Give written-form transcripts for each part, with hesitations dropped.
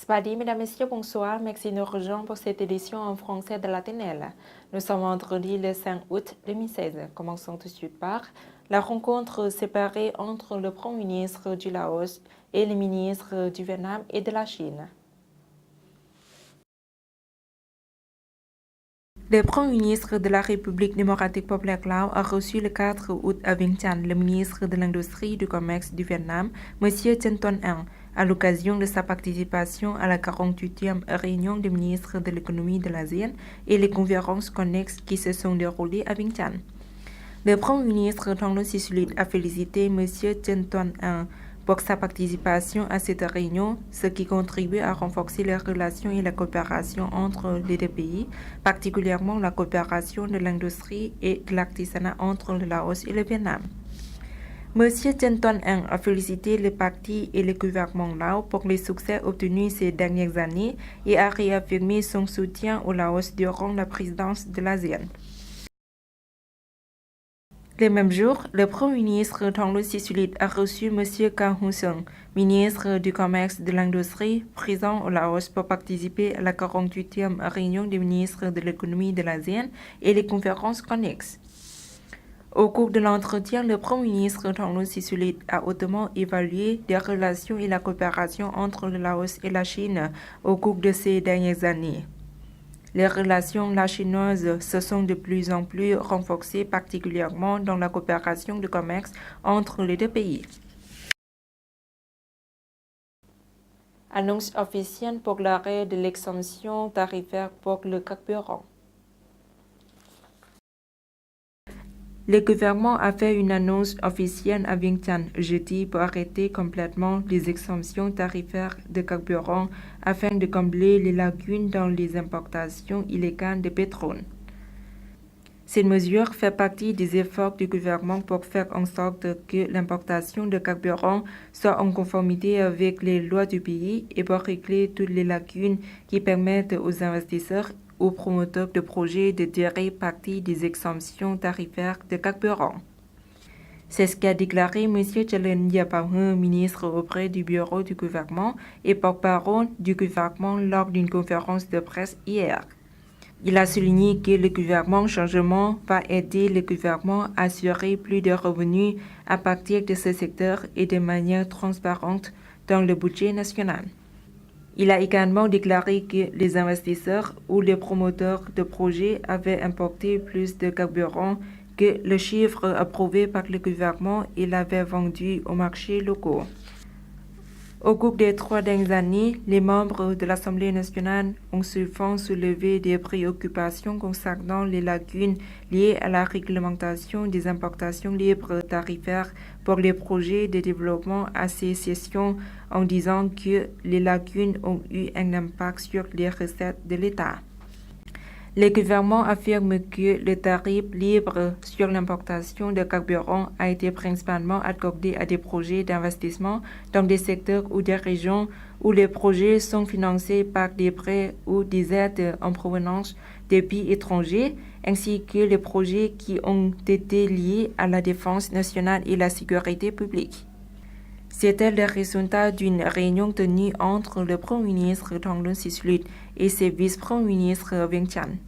Swaddy, mesdames, messieurs, bonsoir. Merci de nous rejoindre pour cette édition en français de la TNL. Nous sommes vendredi le 5 août 2016. Commençons tout de suite par la rencontre séparée entre le Premier ministre du Laos et le ministre du Vietnam et de la Chine. Le Premier ministre de la République démocratique populaire Laos a reçu le 4 août à Vientiane le ministre de l'Industrie et du Commerce du Vietnam, M. Chen Tuan-Anh, à l'occasion de sa participation à la 48e réunion des ministres de l'économie de l'ASEAN et les conférences connexes qui se sont déroulées à Vientiane. Le Premier ministre Thongloun Sisoulith a félicité M. Chen Tuan-Anh pour sa participation à cette réunion, ce qui contribue à renforcer les relations et la coopération entre les deux pays, particulièrement la coopération de l'industrie et de l'artisanat entre le Laos et le Vietnam. M. Chen Tuan-Anh a félicité le parti et le gouvernement Laos pour les succès obtenus ces dernières années et a réaffirmé son soutien au Laos durant la présidence de l'ASEAN. Le même jour, le Premier ministre Thongloun Sisoulith a reçu M. Kang Hun-seung, ministre du Commerce et de l'Industrie, présent au Laos pour participer à la 48e réunion des ministres de l'économie de l'ASEAN et les conférences connexes. Au cours de l'entretien, le Premier ministre Thongloun Sisoulith a hautement évalué les relations et la coopération entre le Laos et la Chine au cours de ces dernières années. Les relations laos-chinoises se sont de plus en plus renforcées, particulièrement dans la coopération de commerce entre les deux pays. Annonce officielle pour l'arrêt de l'exemption tarifaire pour le carburant. Le gouvernement a fait une annonce officielle à Vientiane jeudi pour arrêter complètement les exemptions tarifaires de carburant afin de combler les lacunes dans les importations illégales de pétrole. Cette mesure fait partie des efforts du gouvernement pour faire en sorte que l'importation de carburant soit en conformité avec les lois du pays et pour régler toutes les lacunes qui permettent aux investisseurs aux promoteurs de projets de tirer parti des exemptions tarifaires de carburant. C'est ce qu'a déclaré M. Chalen Yapawhe, ministre auprès du bureau du gouvernement et porte-parole du gouvernement lors d'une conférence de presse hier. Il a souligné que le gouvernement changement va aider le gouvernement à assurer plus de revenus à partir de ce secteur et de manière transparente dans le budget national. Il a également déclaré que les investisseurs ou les promoteurs de projets avaient importé plus de carburant que le chiffre approuvé par le gouvernement et l'avaient vendu aux marchés locaux. Au cours des 3 dernières années, les membres de l'Assemblée nationale ont souvent soulevé des préoccupations concernant les lacunes liées à la réglementation des importations libres tarifaires pour les projets de développement à ces sessions en disant que les lacunes ont eu un impact sur les recettes de l'État. Le gouvernement affirme que le tarif libre sur l'importation de carburant a été principalement accordé à des projets d'investissement dans des secteurs ou des régions où les projets sont financés par des prêts ou des aides en provenance des pays étrangers, ainsi que les projets qui ont été liés à la défense nationale et la sécurité publique. C'était le résultat d'une réunion tenue entre le Premier ministre Thongloun Sisoulith et ses vice-premiers ministres Vientiane.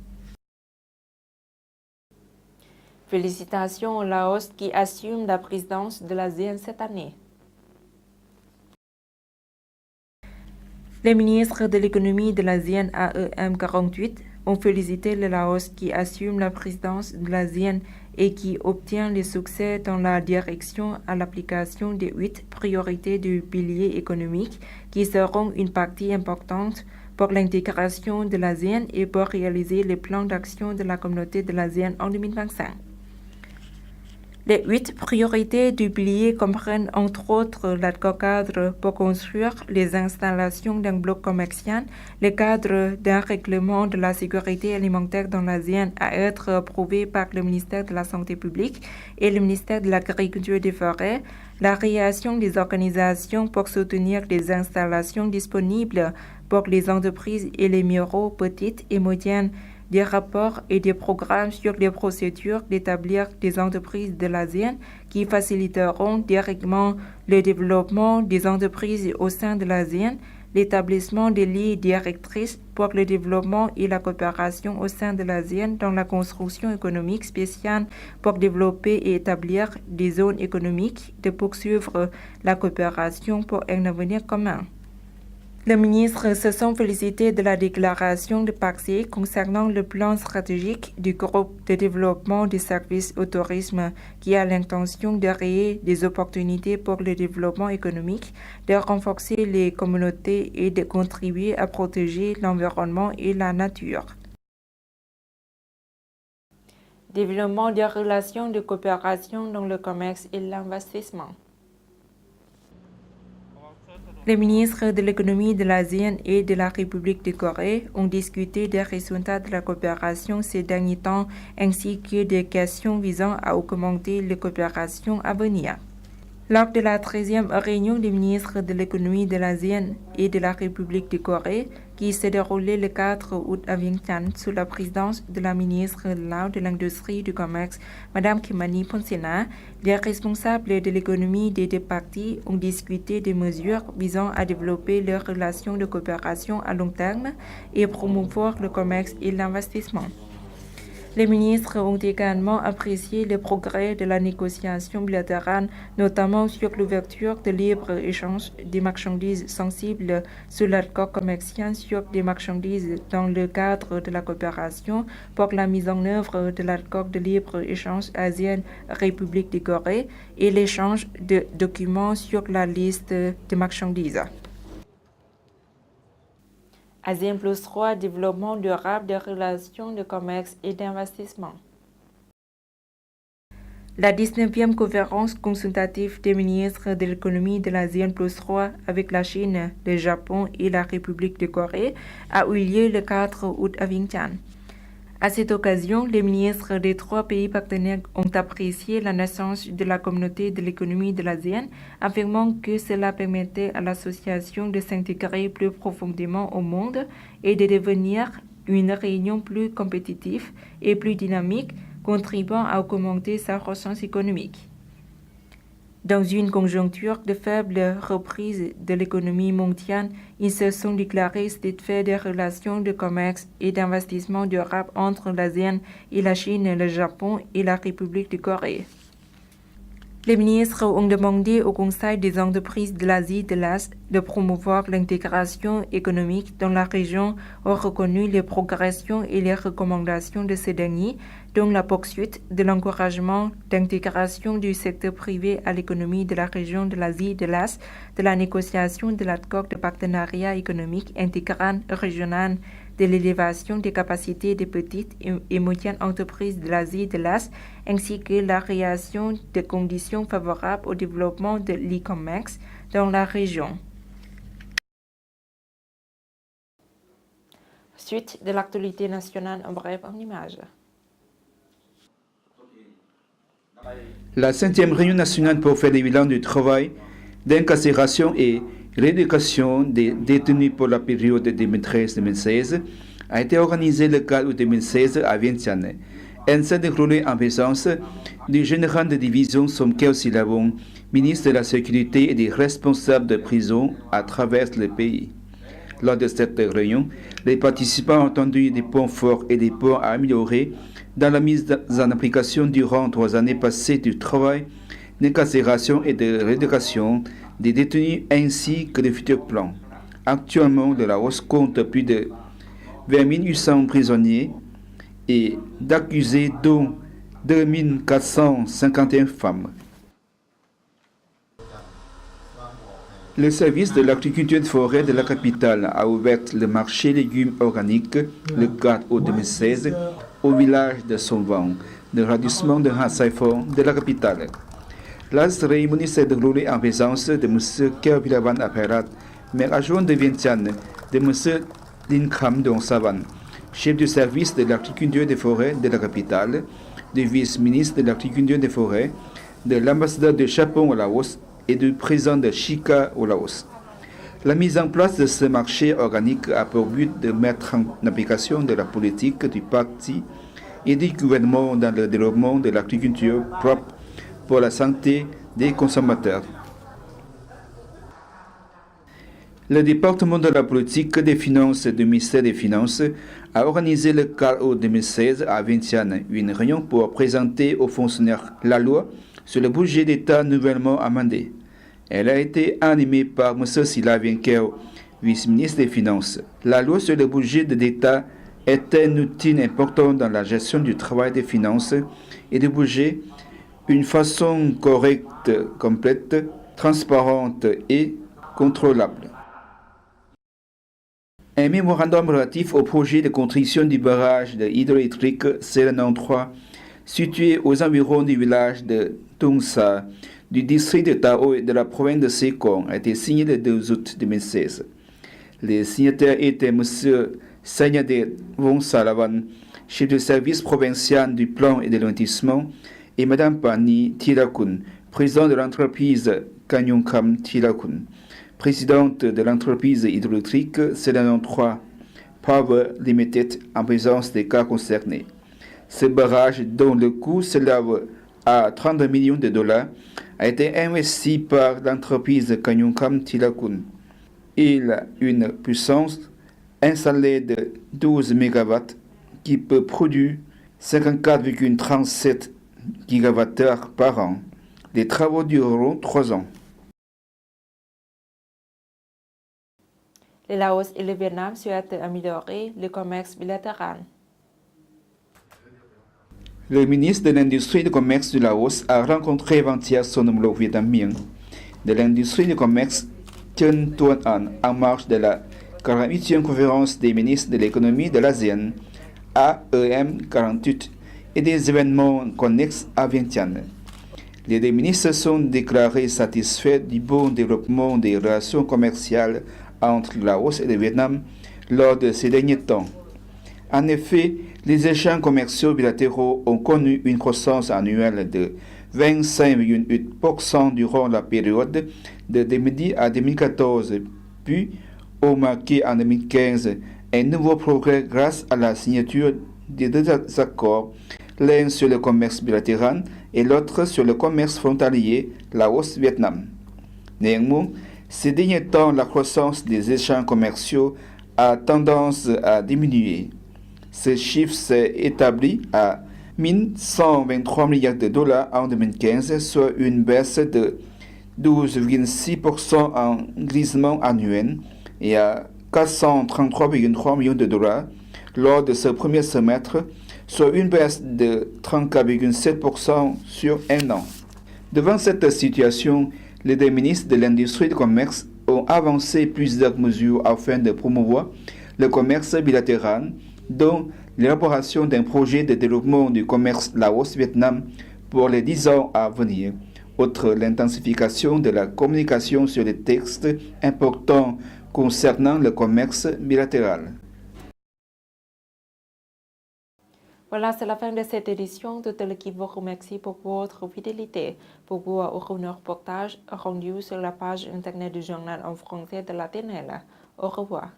Félicitations au Laos qui assume la présidence de l'ASEAN cette année. Les ministres de l'économie de l'ASEAN AEM 48 ont félicité le Laos qui assume la présidence de l'ASEAN et qui obtient le succès dans la direction à l'application des 8 priorités du pilier économique qui seront une partie importante pour l'intégration de l'ASEAN et pour réaliser les plans d'action de la communauté de l'ASEAN en 2025. Les 8 priorités du pilier comprennent entre autres l'accord cadre pour construire les installations d'un bloc commercial, le cadre d'un règlement de la sécurité alimentaire dans l'ASEAN à être approuvé par le ministère de la Santé publique et le ministère de l'Agriculture et des Forêts, la création des organisations pour soutenir les installations disponibles pour les entreprises et les micro, petites et moyennes, des rapports et des programmes sur les procédures d'établir des entreprises de l'ASEAN qui faciliteront directement le développement des entreprises au sein de l'ASEAN, l'établissement des lignes directrices pour le développement et la coopération au sein de l'ASEAN dans la construction économique spéciale pour développer et établir des zones économiques, de poursuivre la coopération pour un avenir commun. Les ministres se sont félicités de la déclaration de Park-se concernant le plan stratégique du groupe de développement des services au tourisme qui a l'intention de créer des opportunités pour le développement économique, de renforcer les communautés et de contribuer à protéger l'environnement et la nature. Développement des relations de coopération dans le commerce et l'investissement. Les ministres de l'économie de l'ASEAN et de la République de Corée ont discuté des résultats de la coopération ces derniers temps ainsi que des questions visant à augmenter les coopérations à venir. Lors de la 13e réunion des ministres de l'économie de l'ASEAN et de la République de Corée, qui s'est déroulée le 4 août à Vientiane sous la présidence de la ministre de Laos de l'Industrie et du Commerce, Mme Kimani Phonsena, les responsables de l'économie des deux parties ont discuté des mesures visant à développer leurs relations de coopération à long terme et promouvoir le commerce et l'investissement. Les ministres ont également apprécié les progrès de la négociation bilatérale, notamment sur l'ouverture de libre-échange des marchandises sensibles sur l'accord commercial sur des marchandises dans le cadre de la coopération pour la mise en œuvre de l'accord de libre-échange ASEAN-République de Corée et l'échange de documents sur la liste de marchandises. ASEAN Plus 3, développement durable des relations de commerce et d'investissement. La 19e conférence consultative des ministres de l'économie de l'ASEAN Plus 3 avec la Chine, le Japon et la République de Corée a eu lieu le 4 août à Vientiane. À cette occasion, les ministres des trois pays partenaires ont apprécié la naissance de la communauté de l'économie de l'ASEAN, affirmant que cela permettait à l'association de s'intégrer plus profondément au monde et de devenir une réunion plus compétitive et plus dynamique, contribuant à augmenter sa croissance économique. Dans une conjoncture de faible reprise de l'économie mondiale, ils se sont déclarés satisfaits des relations de commerce et d'investissement durable entre l'ASEAN et la Chine, le Japon et la République de Corée. Les ministres ont demandé au Conseil des entreprises de l'Asie de l'Est de promouvoir l'intégration économique dans la région, ont reconnu les progressions et les recommandations de ces derniers, dont la poursuite de l'encouragement d'intégration du secteur privé à l'économie de la région de l'Asie de l'Est, de la négociation de l'accord de partenariat économique intégral régional, de l'élévation des capacités des petites et moyennes entreprises de l'Asie de l'Est, ainsi que la création de conditions favorables au développement de l'e-commerce dans la région. Suite de l'actualité nationale en bref en images. La 5e réunion nationale pour faire des bilans du travail, d'incarcération et rééducation des détenus pour la période 2013-2016 a été organisée le 4 août 2016 à Vientiane. Elle s'est déroulée en présence du général de division Somkeo Silabong, ministre de la Sécurité et des responsables de prison à travers le pays. Lors de cette réunion, les participants ont entendu des points forts et des points à améliorer dans la mise en application durant 3 années passées du travail, d'incarcération et de rééducation des détenus ainsi que de futurs plans. Actuellement, le Laos compte plus de 20 800 prisonniers et d'accusés dont 2 451 femmes. Le service de l'agriculture de forêt de la capitale a ouvert le marché légumes organiques le 4 août 2016 au village de Somvang, de l'arrondissement de Hansaiphong de la capitale. La cérémonie s'est déroulée en présence de M. Kervilavan Aperat, maire adjoint de Vientiane, de M. Lin Kham Dong Savan, chef du service de l'agriculture des forêts de la capitale, du vice-ministre de l'agriculture des forêts, de l'ambassadeur du Japon au Laos et du président de Chika au Laos. La mise en place de ce marché organique a pour but de mettre en application de la politique du parti et du gouvernement dans le développement de l'agriculture propre pour la santé des consommateurs. Le département de la politique des finances du ministère des Finances a organisé le 4 août 2016 à Vientiane une réunion pour présenter aux fonctionnaires la loi sur le budget d'État nouvellement amendé. Elle a été animée par M. Sila Vienkeo, vice-ministre des Finances. La loi sur le budget de l'État est un outil important dans la gestion du travail des finances et du budget, une façon correcte, complète, transparente et contrôlable. Un mémorandum relatif au projet de construction du barrage hydroélectrique Selenon 3, situé aux environs du village de Tungsa, du district de Tao et de la province de Sekong, a été signé le 2 août 2016. Les signataires étaient M. Sanyade Vonsalavan, chef du service provincial du plan et de l'investissement, et Mme Pani Thirakun, président de l'entreprise Kanyunkam Thirakun, présidente de l'entreprise hydroélectrique Selenon 3 Power Limited, en présence des cas concernés. Ce barrage, dont le coût s'élève à 32 millions de dollars, a été investi par l'entreprise Kanyunkam Thirakun. Il a une puissance installée de 12 MW qui peut produire 54,37 GWh par an. Les travaux dureront 3 ans. Le Laos et le Vietnam souhaitent améliorer le commerce bilatéral. Le ministre de l'Industrie et du Commerce du Laos a rencontré avant-hier son homologue vietnamien de l'Industrie et du Commerce Chen Tuan An en marge de la 48e conférence des ministres de l'économie de l'ASEAN, AEM 48, et des événements connexes à Vientiane. Les deux ministres sont déclarés satisfaits du bon développement des relations commerciales entre le Laos et le Vietnam lors de ces derniers temps. En effet, les échanges commerciaux bilatéraux ont connu une croissance annuelle de 25,8% durant la période de 2010 à 2014, puis ont marqué en 2015 un nouveau progrès grâce à la signature de 2 accords, l'un sur le commerce bilatéral et l'autre sur le commerce frontalier Laos-Vietnam. Néanmoins, ces derniers temps, la croissance des échanges commerciaux a tendance à diminuer. Ce chiffre s'est établi à 1 123 milliards de dollars en 2015, soit une baisse de 12,6% en glissement annuel et à 433,3 millions de dollars lors de ce premier semestre, soit une baisse de 34,7% sur un an. Devant cette situation, les deux ministres de l'Industrie et du Commerce ont avancé plusieurs mesures afin de promouvoir le commerce bilatéral, dont l'élaboration d'un projet de développement du commerce Laos-Vietnam pour les 10 ans à venir, outre l'intensification de la communication sur les textes importants concernant le commerce bilatéral. Voilà, c'est la fin de cette édition. Toute l'équipe vous remercie pour votre fidélité. Pour vous, au reportage rendu sur la page internet du journal en français de la TNL. Au revoir.